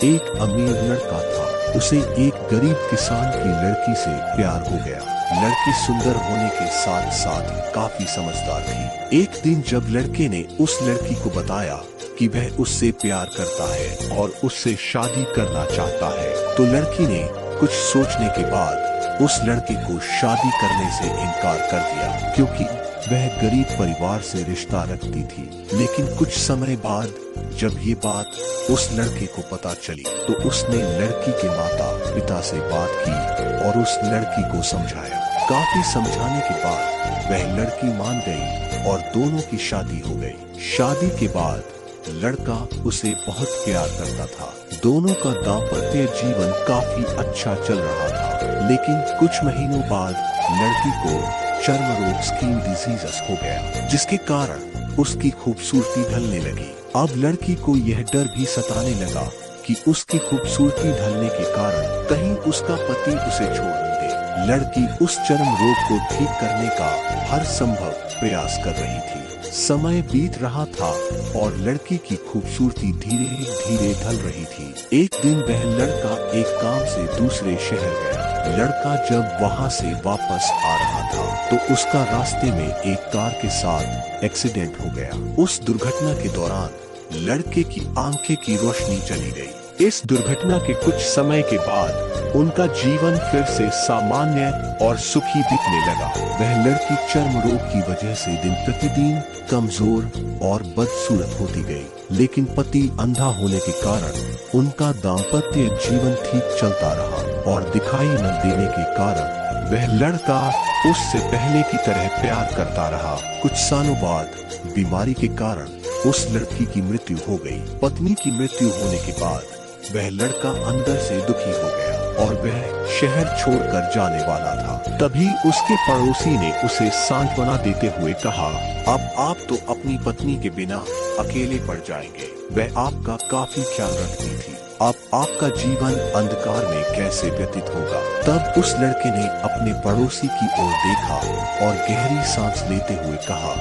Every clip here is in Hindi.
एक अमीर लड़का था। उसे एक गरीब किसान की लड़की से प्यार हो गया। लड़की सुंदर होने के साथ साथ काफी समझदार थी। एक दिन जब लड़के ने उस लड़की को बताया कि वह उससे प्यार करता है और उससे शादी करना चाहता है, तो लड़की ने कुछ सोचने के बाद उस लड़के को शादी करने से इनकार कर दिया, क्योंकि वह गरीब परिवार से रिश्ता रखती थी। लेकिन कुछ समय बाद जब ये बात उस लड़के को पता चली, तो उसने लड़की के माता पिता से बात की और उस लड़की को समझाया। काफी समझाने के बाद वह लड़की मान गई और दोनों की शादी हो गई। शादी के बाद लड़का उसे बहुत प्यार करता था। दोनों का दाम्पत्य जीवन काफी अच्छा चल रहा था। लेकिन कुछ महीनों बाद लड़की को चर्म रोग स्किन डिजीज हो गया, जिसके कारण उसकी खूबसूरती ढलने लगी। अब लड़की को यह डर भी सताने लगा कि उसकी खूबसूरती ढलने के कारण कहीं उसका पति उसे छोड़ न दे। लड़की उस चर्म रोग को ठीक करने का हर संभव प्रयास कर रही थी। समय बीत रहा था और लड़की की खूबसूरती धीरे धीरे ढल रही थी। एक दिन वह लड़का एक काम से दूसरे शहर गया। लड़का जब वहां से वापस आ रहा था, तो उसका रास्ते में एक कार के साथ एक्सीडेंट हो गया। उस दुर्घटना के दौरान लड़के की आंखें की रोशनी चली गई। इस दुर्घटना के कुछ समय के बाद उनका जीवन फिर से सामान्य और सुखी दिखने लगा। वह लड़की चर्म रोग की वजह से दिन प्रतिदिन कमजोर और बदसूरत होती गई। लेकिन पति अंधा होने के कारण उनका दाम्पत्य जीवन ठीक चलता रहा और दिखाई न देने के कारण वह लड़का उससे पहले की तरह प्यार करता रहा। कुछ सालों बाद बीमारी के कारण उस लड़की की मृत्यु हो गई। पत्नी की मृत्यु होने के बाद वह लड़का अंदर से दुखी हो गया और वह शहर छोड़कर जाने वाला था। तभी उसके पड़ोसी ने उसे सांत्वना देते हुए कहा, अब आप तो अपनी पत्नी के बिना अकेले पड़ जाएंगे। वह आपका काफी ख्याल रखती थी। अब आपका जीवन अंधकार में कैसे व्यतीत होगा। तब उस लड़के ने अपने पड़ोसी की ओर देखा और गहरी सांस लेते हुए कहा,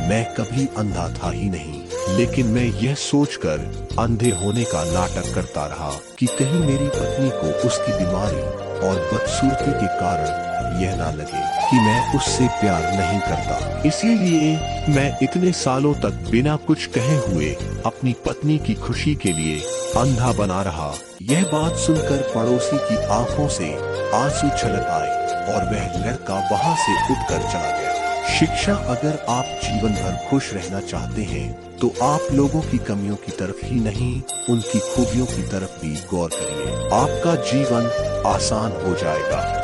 मैं कभी अंधा था ही नहीं, लेकिन मैं यह सोचकर अंधे होने का नाटक करता रहा कि कहीं मेरी पत्नी को उसकी बीमारी और बदसूरती के कारण यह ना लगे कि मैं उससे प्यार नहीं करता। इसीलिए मैं इतने सालों तक बिना कुछ कहे हुए अपनी पत्नी की खुशी के लिए अंधा बना रहा। यह बात सुनकर पड़ोसी की आंखों से आंसू छलक आए और वह लड़का वहां से उठकर चला गया। शिक्षा, अगर आप जीवन भर खुश रहना चाहते हैं तो आप लोगों की कमियों की तरफ ही नहीं, उनकी खूबियों की तरफ भी गौर करिए। आपका जीवन आसान हो जाएगा।